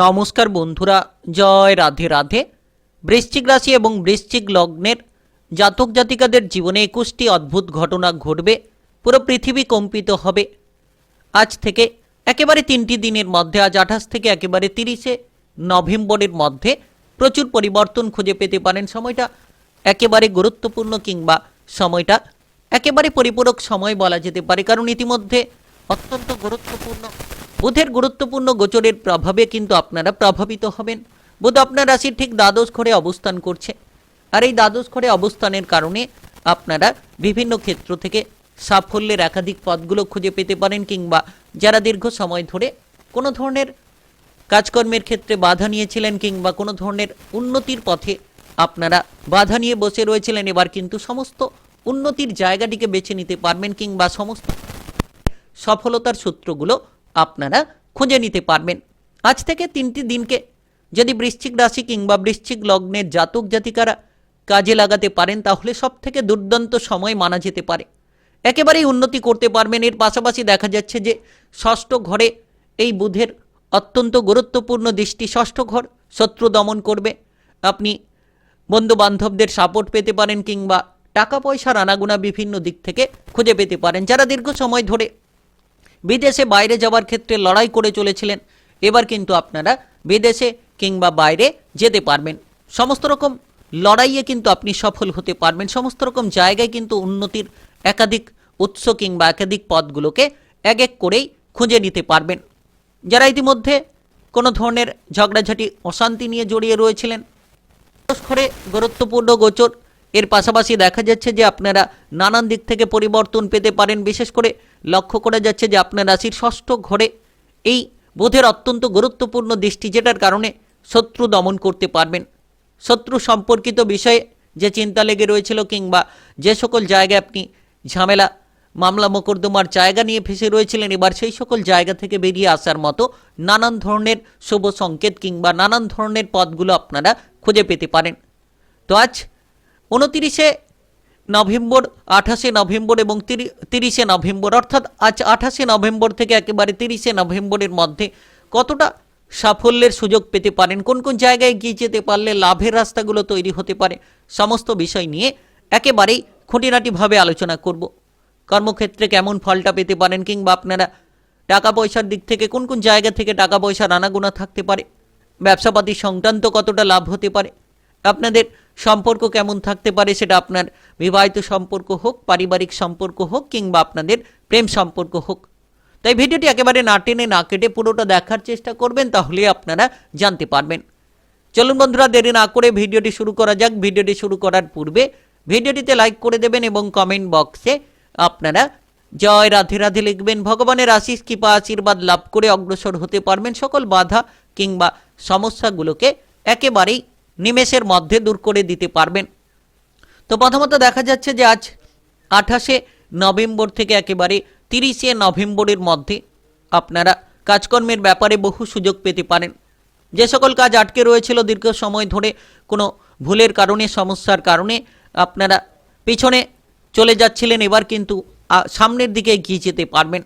নমস্কার বন্ধুরা, জয় রাধে রাধে। বৃশ্চিক রাশি এবং বৃশ্চিক লগ্নের জাতক জাতিকাদের জীবনে 21টি অদ্ভুত ঘটনা ঘটবে। পুরো পৃথিবী কম্পিত হবে। আজ থেকে একেবারে 3টি দিনের মধ্যে, আজ 28 থেকে একেবারে 30শে নভেম্বরের মধ্যে প্রচুর পরিবর্তন খুঁজে পেতে পারেন। সময়টা একেবারে গুরুত্বপূর্ণ, কিংবা সময়টা একেবারে পরিপূরক সময় বলা যেতে পারে, কারণ ইতিমধ্যে অত্যন্ত গুরুত্বপূর্ণ বুধের গুরুত্বপূর্ণ গোচরের প্রভাবে কিন্তু আপনারা প্রভাবিত হবেন। বুধ আপনার রাশির ঠিক দ্বাদশ ঘরে অবস্থান করছে, আর এই দ্বাদশ ঘরে অবস্থানের কারণে আপনারা বিভিন্ন ক্ষেত্র থেকে সাফল্যের একাধিক পথগুলো খুঁজে পেতে পারেন, কিংবা যারা দীর্ঘ সময় ধরে কোনো ধরনের কাজকর্মের ক্ষেত্রে বাধা নিয়েছিলেন, কিংবা কোনো ধরনের উন্নতির পথে আপনারা বাধা নিয়ে বসে রয়েছিলেন, এবার কিন্তু সমস্ত উন্নতির জায়গাটিকে বেছে নিতে পারবেন, কিংবা সমস্ত সফলতার সূত্রগুলো আপনারা খুঁজে নিতে পারবেন। আজ থেকে 3টি দিনকে যদি বৃশ্চিক রাশি কিংবা বৃশ্চিক লগ্নের জাতক জাতিকারা কাজে লাগাতে পারেন, তাহলে সব থেকে দুর্দান্ত সময় মানা যেতে পারে। একেবারেই উন্নতি করতে পারবেন। এর পাশাপাশি দেখা যাচ্ছে যে ষষ্ঠ ঘরে এই বুধের অত্যন্ত গুরুত্বপূর্ণ দৃষ্টি। ষষ্ঠ ঘর শত্রু দমন করবে। আপনি বন্ধু বান্ধবদের সাপোর্ট পেতে পারেন, কিংবা টাকা পয়সার আনাগোনা বিভিন্ন দিক থেকে খুঁজে পেতে পারেন। যারা দীর্ঘ সময় ধরে বিদেশে বাইরে যাওয়ার ক্ষেত্রে লড়াই করে চলেছিলেন, এবার কিন্তু আপনারা বিদেশে কিংবা বাইরে যেতে পারবেন। সমস্ত রকম লড়াইয়ে কিন্তু আপনি সফল হতে পারবেন। সমস্ত রকম জায়গায় কিন্তু উন্নতির একাধিক উৎস কিংবা একাধিক পথগুলোকে এক এক করেই খুঁজে নিতে পারবেন। যারা ইতিমধ্যে কোনো ধরনের ঝগড়াঝাটি অশান্তি নিয়ে জড়িয়ে রয়েছিলেন, ঘরে গুরুত্বপূর্ণ গোচর। এর পাশাপাশি দেখা যাচ্ছে যে আপনারা নানান দিক থেকে পরিবর্তন পেতে পারেন। বিশেষ করে লক্ষ্য করা যাচ্ছে যে আপনার রাশির ষষ্ঠ ঘরে এই বুধের অত্যন্ত গুরুত্বপূর্ণ দৃষ্টি, যেটার কারণে শত্রু দমন করতে পারবেন। শত্রু সম্পর্কিত বিষয়ে যে চিন্তা লেগে রয়েছিল, কিংবা যে সকল জায়গায় আপনি ঝামেলা মামলা মোকদ্দমার জায়গা নিয়ে ফেসে রয়েছিলেন, এবার সেই সকল জায়গা থেকে বেরিয়ে আসার মতো নানান ধরনের শুভ সংকেত কিংবা নানান ধরনের পথগুলো আপনারা খুঁজে পেতে পারেন। তো আজ 29শে নভেম্বর, 28শে নভেম্বর এবং 30শে নভেম্বর, অর্থাৎ আজ 28শে নভেম্বর থেকে একেবারে 30শে নভেম্বরের মধ্যে কতটা সাফল্যের সুযোগ পেতে পারেন, কোন কোন জায়গায় গিয়ে যেতে পারলে লাভের রাস্তাগুলো তৈরি হতে পারে, সমস্ত বিষয় নিয়ে একেবারেই খুঁটিনাটিভাবে আলোচনা করব। কর্মক্ষেত্রে কেমন ফলটা পেতে পারেন, কিংবা আপনারা টাকা পয়সার দিক থেকে কোন কোন জায়গা থেকে টাকা পয়সার আনাগোনা থাকতে পারে, ব্যবসাপাতি সংক্রান্ত কতটা লাভ হতে পারে, আপনাদের সম্পর্ক কেমন থাকতে পারে, সেটা আপনার বিবাহিত সম্পর্ক হোক, পারিবারিক সম্পর্ক হোক, কিংবা আপনাদের প্রেম সম্পর্ক হোক। তাই ভিডিওটি একেবারে না টেনে না কেটে পুরোটা দেখার চেষ্টা করবেন, তাহলে আপনারা জানতে পারবেন। চলুন বন্ধুরা, দেরি না করে ভিডিওটি শুরু করা যাক। ভিডিওটি শুরু করার পূর্বে ভিডিওটিতে লাইক করে দেবেন এবং কমেন্ট বক্সে আপনারা জয় রাধে রাধে লিখবেন। ভগবানের আশীষ কৃপা আশীর্বাদ লাভ করে অগ্রসর হতে পারবেন। সকল বাধা কিংবা সমস্যাগুলোকে একেবারেই নিমেষের মধ্যে দূর করে দিতে পারবেন। তো প্রথমত দেখা যাচ্ছে যে আজ 28শে নভেম্বর থেকে একেবারে 30শে নভেম্বরের মধ্যে আপনারা কাজকর্মের ব্যাপারে বহু সুযোগ পেতে পারেন। যে সকল কাজ আটকে রয়েছিল দীর্ঘ সময় ধরে, কোনো ভুলের কারণে, সমস্যার কারণে আপনারা পিছনে চলে যাচ্ছিলেন, এবার কিন্তু সামনের দিকে এগিয়ে যেতে পারবেন।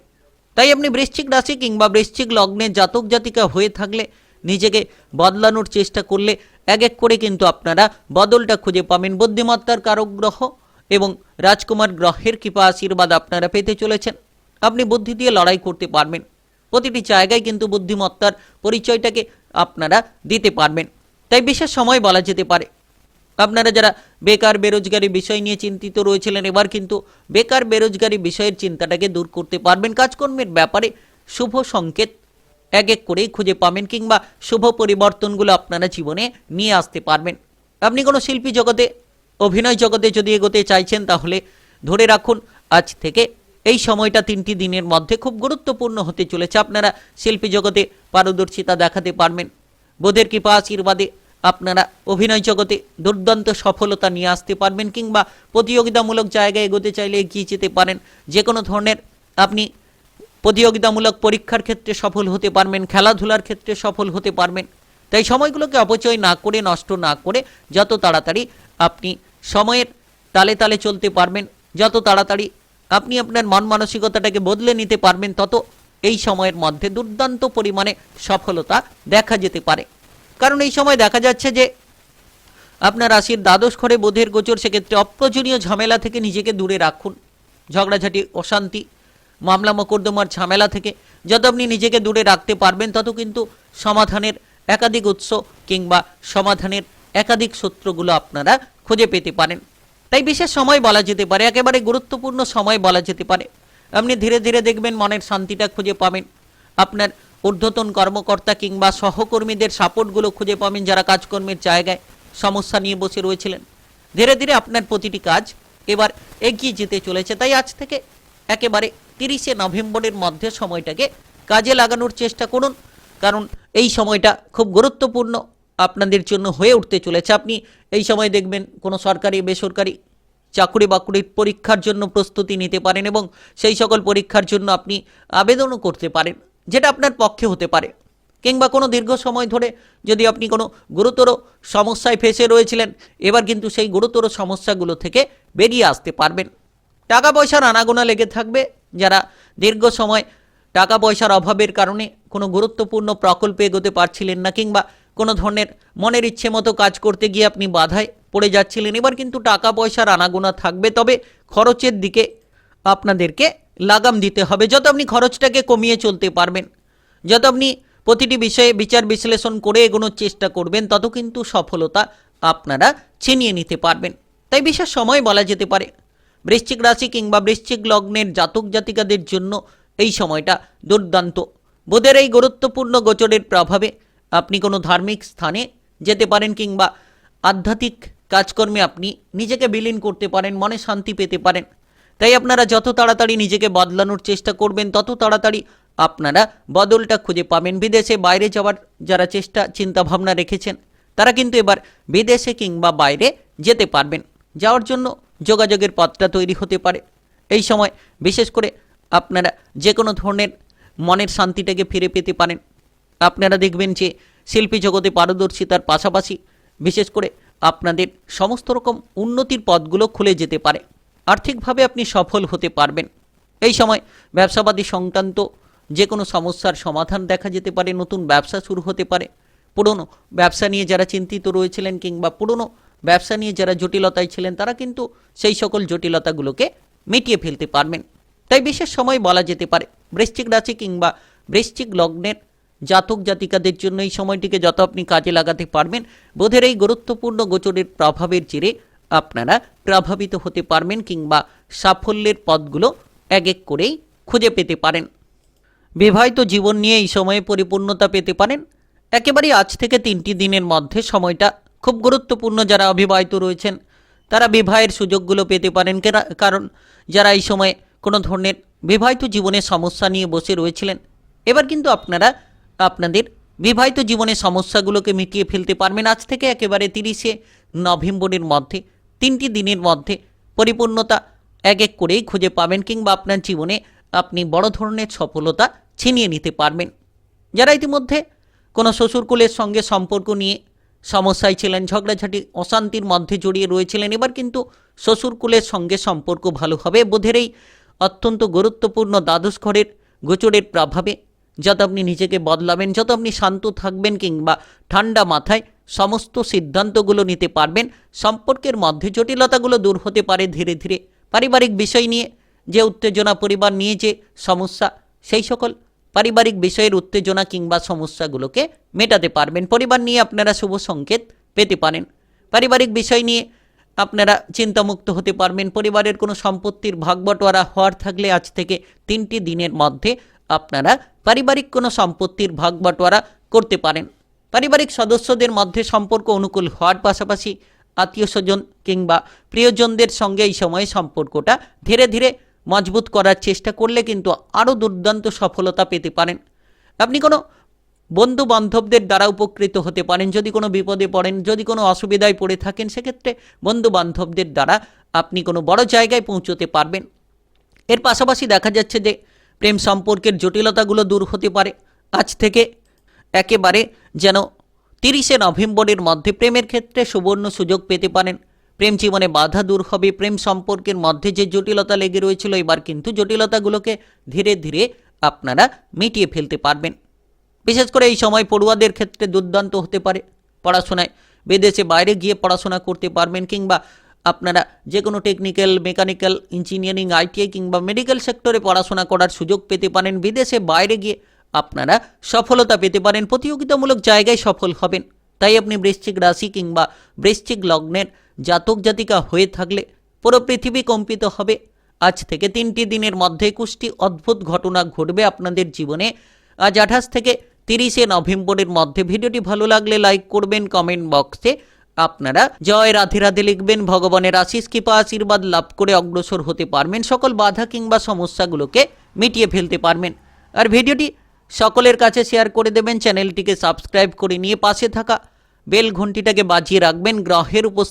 তাই আপনি বৃশ্চিক রাশি কিংবা বৃশ্চিক লগ্নের জাতক জাতিকা হয়ে থাকলে নিজেকে বদলানোর চেষ্টা করলে এক এক করে কিন্তু আপনারা বদলটা খুঁজে পাবেন। বুদ্ধিমত্তার কারক গ্রহ এবং রাজকুমার গ্রহের কৃপা আশীর্বাদ আপনারা পেতে চলেছেন। আপনি বুদ্ধি দিয়ে লড়াই করতে পারবেন। প্রতিটি জায়গায় কিন্তু বুদ্ধিমত্তার পরিচয়টাকে আপনারা দিতে পারবেন। তাই বিশেষ সময় বলা যেতে পারে। আপনারা যারা বেকার বেরোজগারি বিষয় নিয়ে চিন্তিত রয়েছিলেন, এবার কিন্তু বেকার বেরোজগারি বিষয়ের চিন্তাটাকে দূর করতে পারবেন। কাজকর্মের ব্যাপারে শুভ সংকেত এক এক করেই খুঁজে পাবেন, কিংবা শুভ পরিবর্তনগুলো আপনারা জীবনে নিয়ে আসতে পারবেন। আপনি কোনো শিল্পী জগতে, অভিনয় জগতে যদি এগোতে চাইছেন, তাহলে ধরে রাখুন আজ থেকে এই সময়টা 3টি দিনের মধ্যে খুব গুরুত্বপূর্ণ হতে চলেছে। আপনারা শিল্পী জগতে পারদর্শিতা দেখাতে পারবেন। বুধের কৃপা আশীর্বাদে আপনারা অভিনয় জগতে দুর্দান্ত সফলতা নিয়ে আসতে পারবেন, কিংবা প্রতিযোগিতামূলক জায়গায় এগোতে চাইলে এগিয়ে যেতে পারেন। যে কোনো ধরনের আপনি প্রতিযোগিতামূলক পরীক্ষার ক্ষেত্রে সফল হতে পারবেন, খেলাধুলার ক্ষেত্রে সফল হতে পারবেন। তাই সময়গুলোকে অপচয় না করে, নষ্ট না করে যত তাড়াতাড়ি আপনি সময়ের তালে তালে চলতে পারবেন, যত তাড়াতাড়ি আপনি আপনার মন মানসিকতাটাকে বদলে নিতে পারবেন, তত এই সময়ের মধ্যে দুর্দান্ত পরিমাণে সফলতা দেখা যেতে পারে। কারণ এই সময় দেখা যাচ্ছে যে আপনার রাশির দ্বাদশ ঘরে বুধের গোচর, সেক্ষেত্রে অপ্রয়োজনীয় ঝামেলা থেকে নিজেকে দূরে রাখুন। ঝগড়াঝাটি, অশান্তি, মামলা মোকদ্দমার ঝামেলা থেকে যত আপনি নিজেকে দূরে রাখতে পারবেন, তত কিন্তু সমাধানের একাধিক উৎস কিংবা সমাধানের একাধিক সূত্রগুলো আপনারা খুঁজে পেতে পারেন। তাই বিশেষ সময় বলা যেতে পারে, একেবারে গুরুত্বপূর্ণ সময় বলা যেতে পারে। আপনি ধীরে ধীরে দেখবেন মনের শান্তিটা খুঁজে পাবেন। আপনার ঊর্ধ্বতন কর্মকর্তা কিংবা সহকর্মীদের সাপোর্টগুলো খুঁজে পাবেন, যারা কাজকর্মের জায়গায় সমস্যা নিয়ে বসে রয়েছিলেন। ধীরে ধীরে আপনার প্রতিটি কাজ এবার এগিয়ে যেতে চলেছে। তাই আজ থেকে একেবারে 30শে নভেম্বরের মধ্যে সময়টাকে কাজে লাগানোর চেষ্টা করুন, কারণ এই সময়টা খুব গুরুত্বপূর্ণ আপনাদের জন্য হয়ে উঠতে চলেছে। আপনি এই সময় দেখবেন কোনো সরকারি বেসরকারি চাকরি বাকরির পরীক্ষার জন্য প্রস্তুতি নিতে পারেন এবং সেই সকল পরীক্ষার জন্য আপনি আবেদনও করতে পারেন, যেটা আপনার পক্ষে হতে পারে। কিংবা কোনো দীর্ঘ সময় ধরে যদি আপনি কোনো গুরুতর সমস্যায় ফেসে রয়েছিলেন, এবার কিন্তু সেই গুরুতর সমস্যাগুলো থেকে বেরিয়ে আসতে পারবেন। টাকা পয়সার আনাগোনা লেগে থাকবে। যারা দীর্ঘ সময় টাকা পয়সার অভাবের কারণে কোনো গুরুত্বপূর্ণ প্রকল্পে এগোতে পারছিলেন না, কিংবা কোনো ধরনের মনের ইচ্ছে মতো কাজ করতে গিয়ে আপনি বাধায় পড়ে যাচ্ছিলেন, এবার কিন্তু টাকা পয়সার আনাগোনা থাকবে। তবে খরচের দিকে আপনাদেরকে লাগাম দিতে হবে। যত আপনি খরচটাকে কমিয়ে চলতে পারবেন, যত আপনি প্রতিটি বিষয়ে বিচার বিশ্লেষণ করে এগোনোর চেষ্টা করবেন, তত কিন্তু সফলতা আপনারা ছিনিয়ে নিতে পারবেন। তাই বিশেষ সময় বলা যেতে পারে বৃশ্চিক রাশি কিংবা বৃশ্চিক লগ্নের জাতক জাতিকাদের জন্য এই সময়টা দুর্দান্ত। বুধের এই গুরুত্বপূর্ণ গোচরের প্রভাবে আপনি কোনো ধার্মিক স্থানে যেতে পারেন কিংবা আধ্যাত্মিক কাজকর্মে আপনি নিজেকে বিলীন করতে পারেন, মনে শান্তি পেতে পারেন। তাই আপনারা যত তাড়াতাড়ি নিজেকে বদলানোর চেষ্টা করবেন, তত তাড়াতাড়ি আপনারা বদলটা খুঁজে পাবেন। বিদেশে বাইরে যাওয়ার যারা চিন্তা ভাবনা রেখেছেন, তারা কিন্তু এবার বিদেশে কিংবা বাইরে যেতে পারবেন। যাওয়ার জন্য যোগাযোগের পথটা তৈরি হতে পারে। এই সময় বিশেষ করে আপনারা যে কোনো ধরনের মনের শান্তিটাকে ফিরে পেতে পারেন। আপনারা দেখবেন যে শিল্পী জগতে পারদর্শিতার পাশাপাশি বিশেষ করে আপনাদের সমস্ত রকম উন্নতির পথগুলো খুলে যেতে পারে। আর্থিকভাবে আপনি সফল হতে পারবেন। এই সময় ব্যবসাবাদী সংক্রান্ত যে কোনো সমস্যার সমাধান দেখা যেতে পারে, নতুন ব্যবসা শুরু হতে পারে। পুরনো ব্যবসা নিয়ে যারা চিন্তিত রয়েছিলেন কিংবা পুরনো ব্যবসা নিয়ে যারা জটিলতায় ছিলেন, তারা কিন্তু সেই সকল জটিলতাগুলোকে মিটিয়ে ফেলতে পারবেন। তাই বিশেষ সময় বলা যেতে পারে বৃশ্চিক রাশি কিংবা বৃশ্চিক লগ্নের জাতক জাতিকাদের জন্য এই সময়টিকে যত আপনি কাজে লাগাতে পারবেন, বুধের এই গুরুত্বপূর্ণ গোচরের প্রভাবের জেরে আপনারা প্রভাবিত হতে পারবেন কিংবা সাফল্যের পথগুলো এক এক করেই খুঁজে পেতে পারেন। বিবাহিত জীবন নিয়ে এই সময়ে পরিপূর্ণতা পেতে পারেন। একেবারেই আজ থেকে 3টি দিনের মধ্যে সময়টা খুব গুরুত্বপূর্ণ। যারা অবিবাহিত রয়েছেন তারা বিবাহের সুযোগগুলো পেতে পারেন, কারণ যারা এই সময়ে কোনো ধরনের বিবাহিত জীবনের সমস্যা নিয়ে বসে রয়েছিলেন, এবার কিন্তু আপনারা আপনাদের বিবাহিত জীবনের সমস্যাগুলোকে মিটিয়ে ফেলতে পারবেন। আজ থেকে একেবারে 30শে নভেম্বরের মধ্যে 3টি দিনের মধ্যে পরিপূর্ণতা এক এক করেই খুঁজে পাবেন কিংবা আপনার জীবনে আপনি বড় ধরনের সফলতা ছিনিয়ে নিতে পারবেন। যারা ইতিমধ্যে কোনো শ্বশুরকুলের সঙ্গে সম্পর্ক নিয়ে সমস্যায় ছিলেন, ঝগড়াঝাটি অশান্তির মধ্যে জড়িয়ে রয়েছিলেন, এবার কিন্তু শ্বশুরকুলের সঙ্গে সম্পর্ক ভালো হবে। বুধের এই অত্যন্ত গুরুত্বপূর্ণ দ্বাদশ ঘরের গোচরের প্রভাবে যত আপনি নিজেকে বদলাবেন, যত আপনি শান্ত থাকবেন কিংবা ঠান্ডা মাথায় সমস্ত সিদ্ধান্তগুলো নিতে পারবেন, সম্পর্কের মধ্যে জটিলতাগুলো দূর হতে পারে ধীরে ধীরে। পারিবারিক বিষয় নিয়ে যে উত্তেজনা, পরিবার নিয়ে যে সমস্যা, সেই সকল পারিবারিক বিষয়ের উত্তেজনা কিংবা সমস্যাগুলোকে মেটাতে পারবেন। পরিবার নিয়ে আপনারা শুভ সংকেত পেতে পারেন। পারিবারিক বিষয় নিয়ে আপনারা চিন্তামুক্ত হতে পারবেন। পরিবারের কোনো সম্পত্তির ভাগবটোয়ারা হওয়ার থাকলে আজ থেকে 3টি দিনের মধ্যে আপনারা পারিবারিক কোনো সম্পত্তির ভাগবটোয়ারা করতে পারেন। পারিবারিক সদস্যদের মধ্যে সম্পর্ক অনুকূল হওয়ার পাশাপাশি আত্মীয় স্বজন কিংবা প্রিয়জনদের সঙ্গে এই সময়ে সম্পর্কটা ধীরে ধীরে মজবুত করার চেষ্টা করলে কিন্তু আরও দুর্দান্ত সফলতা পেতে পারেন। আপনি কোনো বন্ধু বান্ধবদের দ্বারা উপকৃত হতে পারেন। যদি কোনো বিপদে পড়েন, যদি কোনো অসুবিধায় পড়ে থাকেন, সেক্ষেত্রে বন্ধু বান্ধবদের দ্বারা আপনি কোনো বড় জায়গায় পৌঁছতে পারবেন। এর পাশাপাশি দেখা যাচ্ছে যে প্রেম সম্পর্কের জটিলতাগুলো দূর হতে পারে। আজ থেকে একেবারে যেন 30শে নভেম্বরের মধ্যে প্রেমের ক্ষেত্রে সুবর্ণ সুযোগ পেতে পারেন। প্রেম জীবনে বাধা দূর হবে। প্রেম সম্পর্কের মধ্যে যে জটিলতা লেগে রয়েছিল, এবার কিন্তু জটিলতাগুলোকে ধীরে ধীরে আপনারা মিটিয়ে ফেলতে পারবেন। বিশেষ করে এই সময় পড়ুয়াদের ক্ষেত্রে দুর্দান্ত হতে পারে। পড়াশোনায় বিদেশে বাইরে গিয়ে পড়াশোনা করতে পারবেন, কিংবা আপনারা যে কোনো টেকনিক্যাল, মেকানিক্যাল, ইঞ্জিনিয়ারিং, আইটিআই কিংবা মেডিকেল সেক্টরে পড়াশোনা করার সুযোগ পেতে পারেন। বিদেশে বাইরে গিয়ে আপনারা সফলতা পেতে পারেন, প্রতিযোগিতামূলক জায়গায় সফল হবেন। তাই আপনি বৃশ্চিক রাশি কিংবা বৃশ্চিক লগ্নের জাতক জাতিকা হয়ে থাকলে পুরো পৃথিবী কম্পিত হবে। আজ থেকে 3টি দিনের মধ্যে 21টি অদ্ভুত ঘটনা ঘটবে আপনাদের জীবনে। আজ 28 থেকে 30শে নভেম্বরের মধ্যে। ভিডিওটি ভালো লাগলে লাইক করবেন, কমেন্ট বক্সে আপনারা জয় রাধে রাধে লিখবেন। ভগবানের আশিস কৃপা আশীর্বাদ লাভ করে অগ্রসর হতে পারবেন, সকল বাধা কিংবা সমস্যাগুলোকে মিটিয়ে ফেলতে পারবেন। আর ভিডিওটি সকলের কাছে শেয়ার করে দেবেন, চ্যানেলটিকে সাবস্ক্রাইব করে নিয়ে পাশে থাকা বেল ঘন্টিটাকে বাজিয়ে রাখবেন। গ্রহের উপস্থিতি